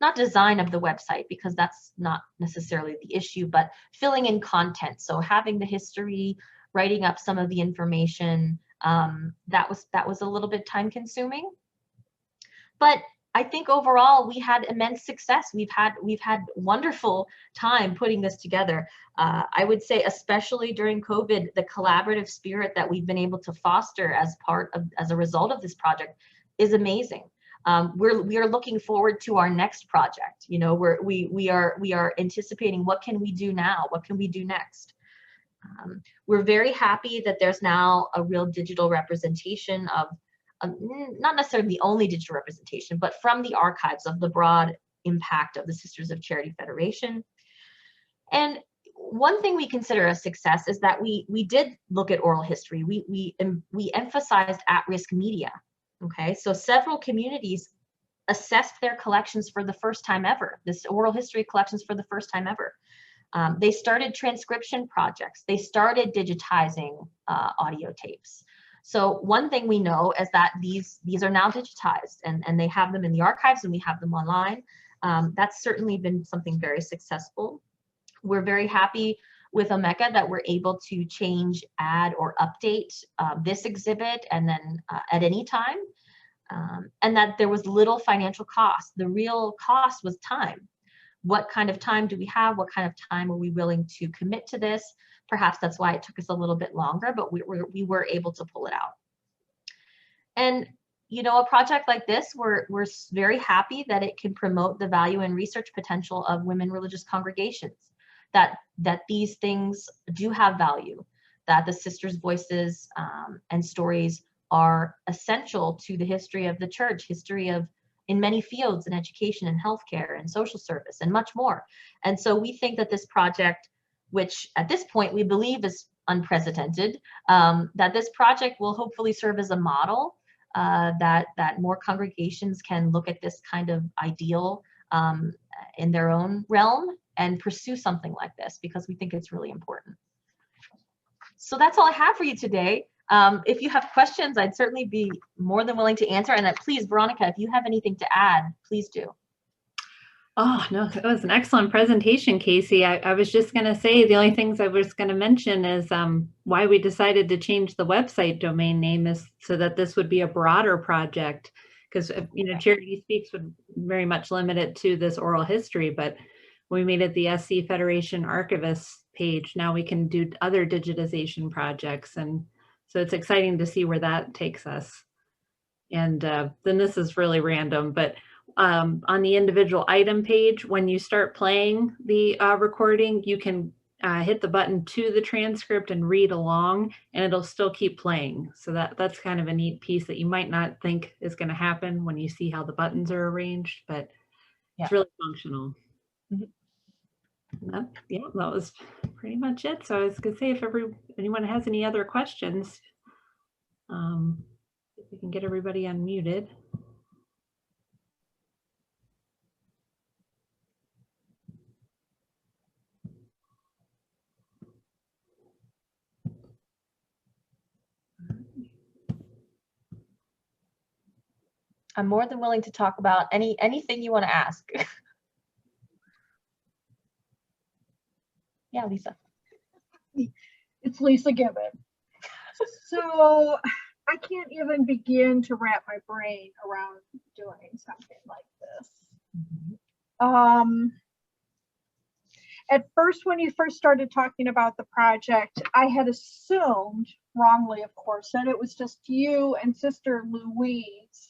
not design of the website, because that's not necessarily the issue, but filling in content. So having the history, writing up some of the information, that was a little bit time consuming. But I think overall we had immense success. We've had wonderful time putting this together. I would say, especially during COVID, the collaborative spirit that we've been able to foster as a result of this project is amazing. We are looking forward to our next project. You know, we are anticipating, what can we do now? What can we do next? We're very happy that there's now a real digital representation of, not necessarily the only digital representation, but from the archives of the broad impact of the Sisters of Charity Federation. And one thing we consider a success is that we did look at oral history. We emphasized at-risk media. Okay, so several communities assessed their collections for the first time ever, this oral history collections for the first time ever. They started transcription projects. They started digitizing audio tapes. So one thing we know is that these are now digitized, and they have them in the archives, and we have them online. That's certainly been something very successful. We're very happy with Omeka that we're able to change, add, or update this exhibit, and then at any time, and that there was little financial cost. The real cost was time. What kind of time do we have? What kind of time are we willing to commit to this? Perhaps that's why it took us a little bit longer, but we were able to pull it out. And you know, a project like this, we're very happy that it can promote the value and research potential of women religious congregations, that these things do have value, that the sisters' voices and stories are essential to the history of the church, history of in many fields, in education and healthcare and social service and much more. And so we think that this project, which at this point we believe is unprecedented, that this project will hopefully serve as a model, that more congregations can look at this kind of ideal in their own realm and pursue something like this, because we think it's really important. So that's all I have for you today. If you have questions, I'd certainly be more than willing to answer. And please, Veronica, if you have anything to add, please do. Oh, no, that was an excellent presentation, Casey. I was just going to say, the only things I was going to mention is why we decided to change the website domain name is so that this would be a broader project, because, you know, Charity Speaks would very much limit it to this oral history, but we made it the SC Federation Archivist page. Now we can do other digitization projects. And so it's exciting to see where that takes us. And then this is really random, but on the individual item page, when you start playing the recording, you can hit the button to the transcript and read along, and it'll still keep playing. So that's kind of a neat piece that you might not think is going to happen when you see how the buttons are arranged, but yeah, it's really functional. Mm-hmm. Yeah, that was pretty much it. So I was going to say, if anyone has any other questions, if we can get everybody unmuted. I'm more than willing to talk about anything you want to ask. Yeah, Lisa. It's Lisa Gibbon. So I can't even begin to wrap my brain around doing something like this. Mm-hmm. At first, when you first started talking about the project, I had assumed, wrongly of course, that it was just you and Sister Louise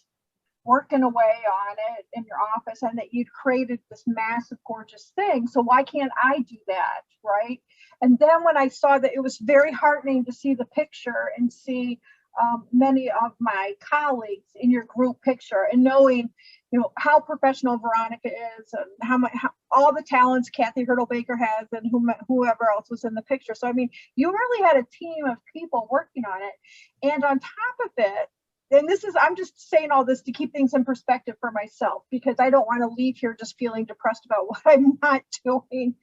working away on it in your office, and that you'd created this massive, gorgeous thing. So why can't I do that, right? And then when I saw that, it was very heartening to see the picture and see many of my colleagues in your group picture, and knowing, you know, how professional Veronica is, and how all the talents Kathy Hurdle Baker has, and whoever else was in the picture. So I mean, you really had a team of people working on it, and on top of it. And I'm just saying all this to keep things in perspective for myself, because I don't want to leave here just feeling depressed about what I'm not doing.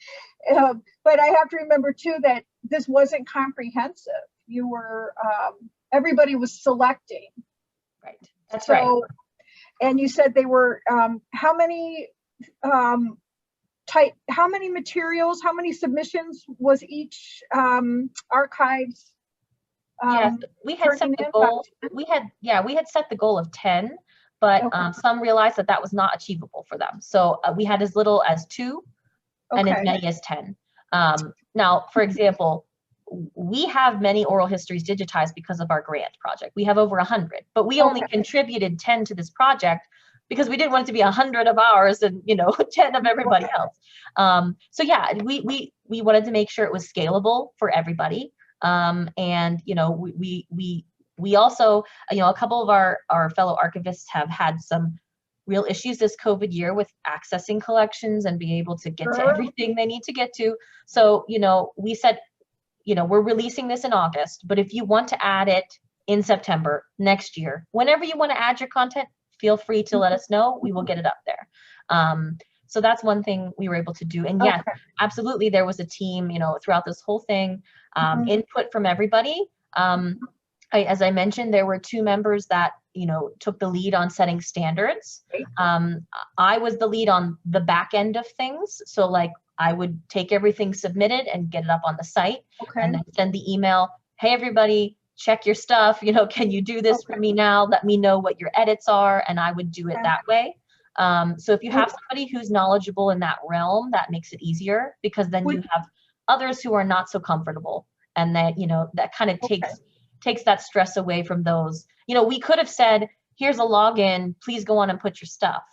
But I have to remember too that this wasn't comprehensive. You were, everybody was selecting. Right. That's right. And you said they were, how many materials, how many submissions was each archives? Yes, we had set the goal. We had set the goal of 10. but Okay. some realized that that was not achievable for them. So we had as little as 2 and as Okay. many as 10. Now, for example, we have many oral histories digitized because of our grant project. We have over 100, but we only Okay. contributed 10 to this project because we didn't want it to be 100 of ours and 10 of everybody else. So yeah, we wanted to make sure it was scalable for everybody. And we also, a couple of our fellow archivists have had some real issues this COVID year with accessing collections and being able to get to Sure. everything they need to get to. So, we said, we're releasing this in August, but if you want to add it in September next year, whenever you want to add your content, feel free to let us know. We will get it up there. So that's one thing we were able to do. And yes, Okay. absolutely, there was a team, throughout this whole thing, input from everybody. As I mentioned, there were 2 members that, took the lead on setting standards. I was the lead on the back end of things. So like I would take everything submitted and get it up on the site, Okay. and then send the email, hey, everybody, check your stuff. Can you do this for me now? Let me know what your edits are. And I would do it Okay. that way. So if you have somebody who's knowledgeable in that realm, that makes it easier, because then you have others who are not so comfortable, and that, that kind of takes that stress away from those. We could have said, here's a login, please go on and put your stuff,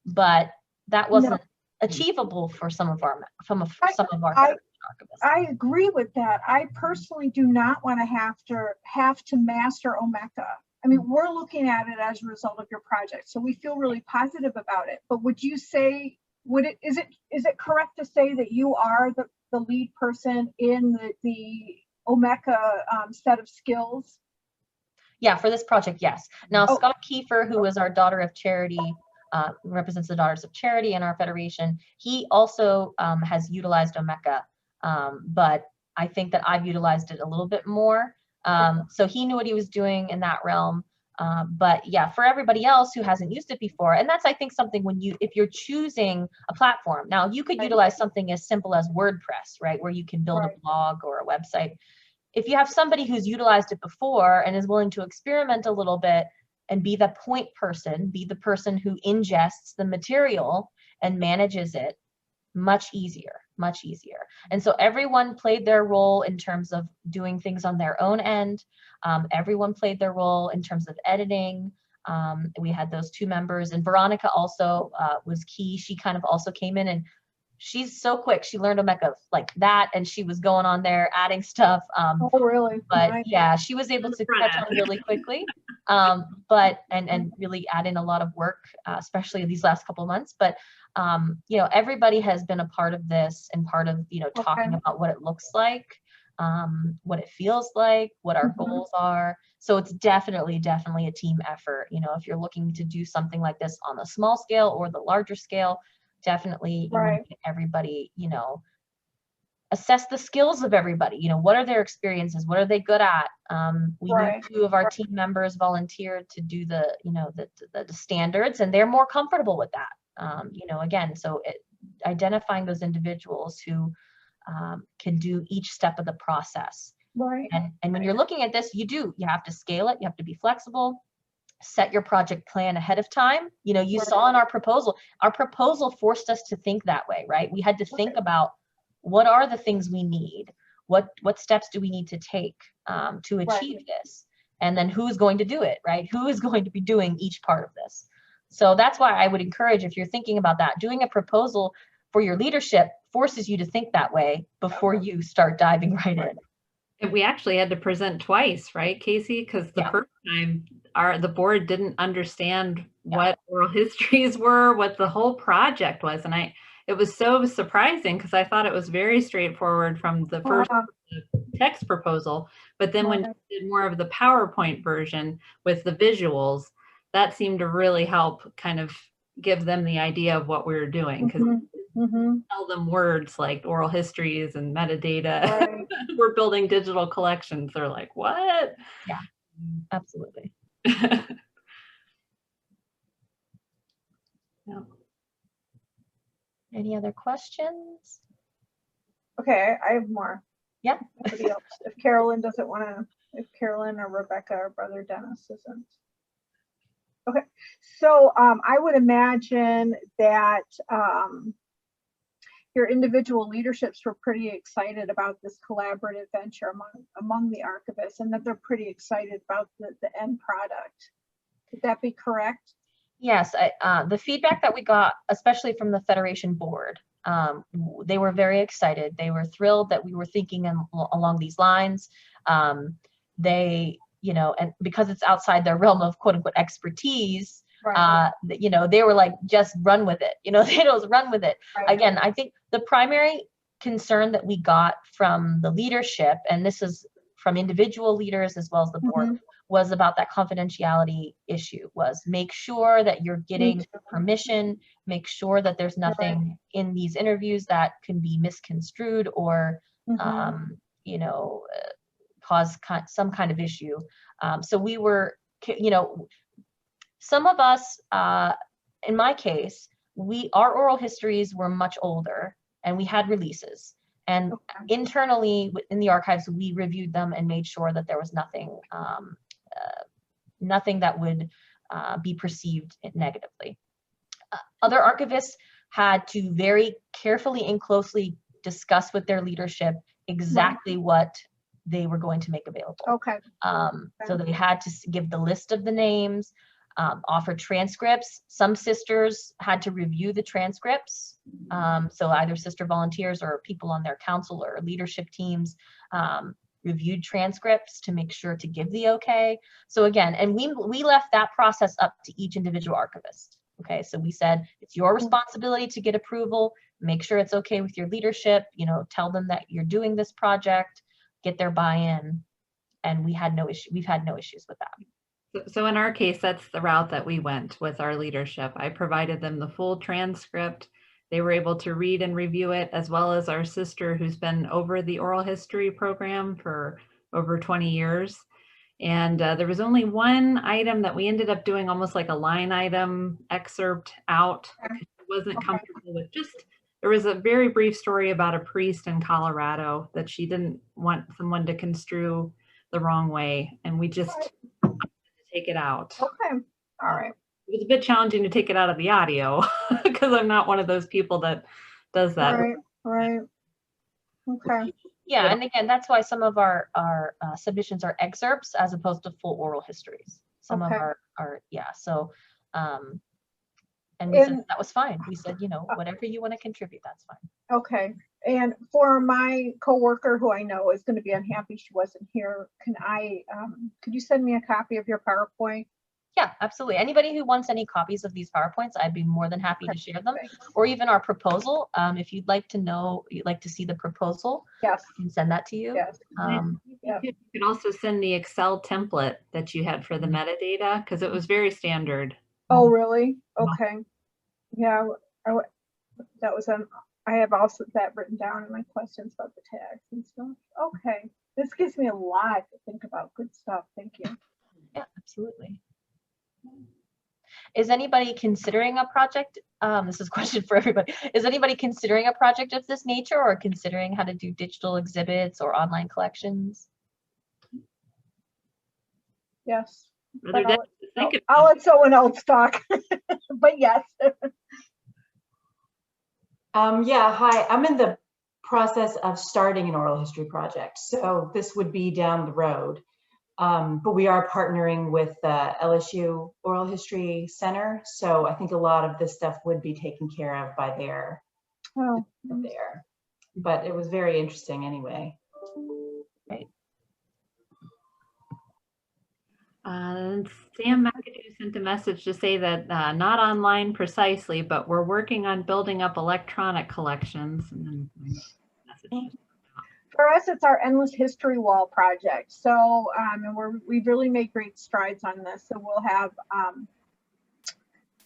but that wasn't achievable for some of our archivists. I agree with that. I personally do not want to have to master Omeka. I mean, we're looking at it as a result of your project, so we feel really positive about it. But would you say, is it correct to say that you are the lead person in the Omeka set of skills? Yeah, for this project, yes. Now, Scott Kiefer, who is our Daughter of Charity, represents the Daughters of Charity in our federation, he also has utilized Omeka, but I think that I've utilized it a little bit more. So he knew what he was doing in that realm. But yeah, for everybody else who hasn't used it before, and that's, I think, something if you're choosing a platform. Now, you could utilize something as simple as WordPress, right, where you can build a blog or a website. If you have somebody who's utilized it before and is willing to experiment a little bit and be the point person, be the person who ingests the material and manages it, much easier, much easier. And so everyone played their role in terms of doing things on their own end. Everyone played their role in terms of editing. We had those 2 members, and Veronica also was key. She kind of also came in, and she's so quick. She learned Omeka like that, and she was going on there adding stuff. Oh, really? But yeah, she was able to catch on really quickly. But really add in a lot of work, especially in these last couple of months. But everybody has been a part of this, and part of talking about what it looks like, what it feels like, what our goals are. So it's definitely a team effort. If you're looking to do something like this on the small scale or the larger scale, definitely you want to get everybody, assess the skills of everybody. What are their experiences? What are they good at? We knew 2 of our team members volunteered to do the standards, and they're more comfortable with that. Again, so identifying those individuals who can do each step of the process. Right. And when you're looking at this, you have to scale it. You have to be flexible. Set your project plan ahead of time. You saw in our proposal forced us to think that way, right? We had to think about, what are the things we need? What steps do we need to take to achieve this? And then who's going to do it, right? Who is going to be doing each part of this? So that's why I would encourage, if you're thinking about that, doing a proposal for your leadership forces you to think that way before you start diving right in. And we actually had to present twice, right, Casey? Because the first time the board didn't understand what oral histories were, what the whole project was. And it was so surprising, because I thought it was very straightforward from the first text proposal. But then when you did more of the PowerPoint version with the visuals, that seemed to really help kind of give them the idea of what we were doing, because tell them words like oral histories and metadata. We're building digital collections. They're like, what? Yeah, absolutely. Any other questions? Okay, I have more. Yeah. Anybody else? If Carolyn doesn't want to, if Carolyn or Rebecca or Brother Dennis isn't. Okay, so I would imagine that your individual leaderships were pretty excited about this collaborative venture among the archivists, and that they're pretty excited about the end product. Could that be correct? Yes, the feedback that we got, especially from the Federation board, they were very excited. They were thrilled that we were thinking along these lines. They, you know, and because it's outside their realm of quote unquote expertise, Right. you know, they were like, just run with it. You know, they just run with it. Right. Again, I think the primary concern that we got from the leadership, and this is from individual leaders as well as the board, was about that confidentiality issue. Was make sure that you're getting permission, make sure that there's nothing in these interviews that can be misconstrued or you know, cause some kind of issue. So we were, you know, some of us, in my case, our oral histories were much older and we had releases. And internally in the archives, we reviewed them and made sure that there was nothing, nothing that would be perceived negatively. Other archivists had to very carefully and closely discuss with their leadership exactly what they were going to make available. Okay. So they had to give the list of the names, offer transcripts. Some sisters had to review the transcripts. So either sister volunteers or people on their council or leadership teams reviewed transcripts to make sure to give the okay. So again, and we left that process up to each individual archivist. Okay, so we said it's your responsibility to get approval, make sure it's okay with your leadership, you know, tell them that you're doing this project, get their buy-in, and we had no issue. We've had no issues with that. So in our case, that's the route that we went with our leadership. I provided them the full transcript. They were able to read and review it, as well as our sister who's been over the oral history program for over 20 years. And there was only one item that we ended up doing almost like a line item excerpt out. I wasn't comfortable with. Just, there was a very brief story about a priest in Colorado that she didn't want someone to construe the wrong way. And we just take it out. Okay. All right. It was a bit challenging to take it out of the audio because I'm not one of those people that does that. Right. Okay. Yeah, and again, that's why some of our submissions are excerpts as opposed to full oral histories. Some of our yeah. So, and we said that was fine. We said, you know, whatever you want to contribute, that's fine. Okay. And for my coworker who I know is going to be unhappy she wasn't here, could you send me a copy of your PowerPoint? Yeah, absolutely. Anybody who wants any copies of these PowerPoints, I'd be more than happy to share them. Or even our proposal. If you'd like to see the proposal, yes, I can send that to you. Yes. You could also send the Excel template that you had for the metadata, because it was very standard. Oh, really? Okay. Yeah, that was I have also that written down in my questions about the tags and stuff. Okay. This gives me a lot to think about. Good stuff. Thank you. Yeah, absolutely. Is anybody considering a project? This is a question for everybody. Is anybody considering a project of this nature or considering how to do digital exhibits or online collections? Yes. I'll let someone else talk, but yes. Yeah, hi, I'm in the process of starting an oral history project. So this would be down the road. But we are partnering with the LSU Oral History Center. So I think a lot of this stuff would be taken care of by there. But it was very interesting anyway. Right. Sam McAdoo sent a message to say that not online precisely, but we're working on building up electronic collections. And then for us, it's our Endless History Wall project. So, and we've really made great strides on this. So we'll have,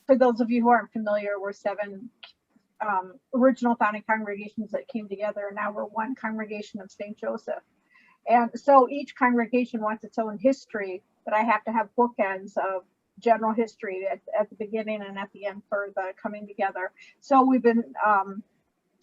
for those of you who aren't familiar, we're 7 original founding congregations that came together, and now we're one congregation of St. Joseph. And so each congregation wants its own history, but I have to have bookends of general history at the beginning and at the end for the coming together. So we've been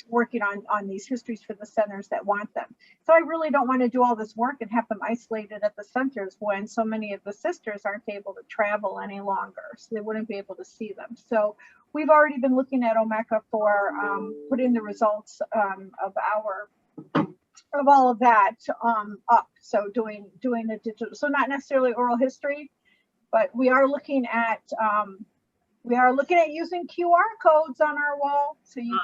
working on these histories for the centers that want them. So I really don't want to do all this work and have them isolated at the centers when so many of the sisters aren't able to travel any longer, so they wouldn't be able to see them. So we've already been looking at Omeka for putting the results of all of that up. So doing a digital, so not necessarily oral history, but we are looking at using QR codes on our wall, so you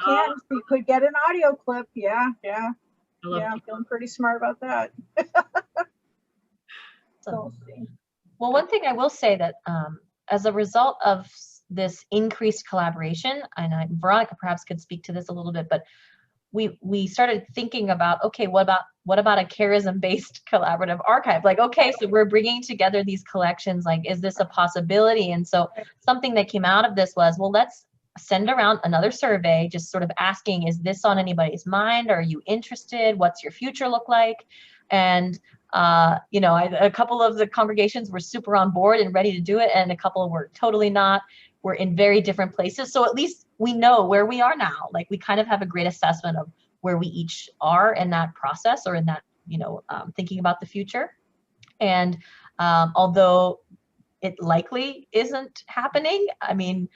could get an audio clip. Yeah, I'm feeling pretty smart about that. So we'll see. Well, one thing I will say that as a result of this increased collaboration, and Veronica perhaps could speak to this a little bit, but we started thinking about, okay, what about a charism-based collaborative archive? Like, okay, so we're bringing together these collections, like, is this a possibility? And so something that came out of this was, well, let's send around another survey, just sort of asking, is this on anybody's mind? Are you interested? What's your future look like? And you know, a couple of the congregations were super on board and ready to do it, and a couple were totally not. We're in very different places. So at least we know where we are now. Like, we kind of have a great assessment of where we each are in that process, or in that, you know, thinking about the future. And although it likely isn't happening, I mean,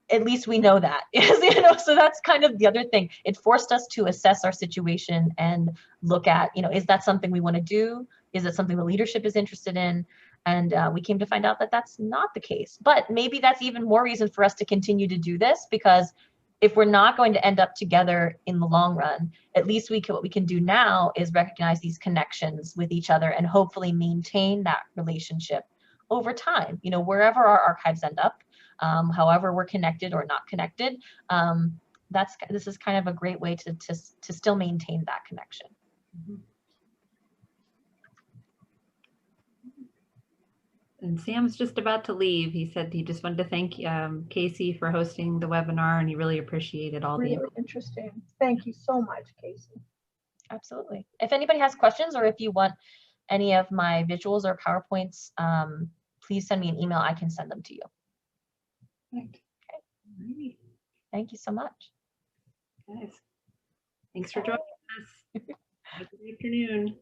at least we know that, you know, so that's kind of the other thing. It forced us to assess our situation and look at, you know, is that something we want to do? Is it something the leadership is interested in? And we came to find out that that's not the case. But maybe that's even more reason for us to continue to do this, because if we're not going to end up together in the long run, at least what we can do now is recognize these connections with each other and hopefully maintain that relationship over time, you know, wherever our archives end up, however we're connected or not connected. This is kind of a great way to still maintain that connection. Mm-hmm. And Sam's just about to leave. He said he just wanted to thank Casey for hosting the webinar, and he really appreciated all really the interesting. Thank you so much, Casey. Absolutely. If anybody has questions, or if you want any of my visuals or PowerPoints, please send me an email. I can send them to you. Okay. Alrighty. Thank you so much. Guys, thanks for joining us. Have a good afternoon.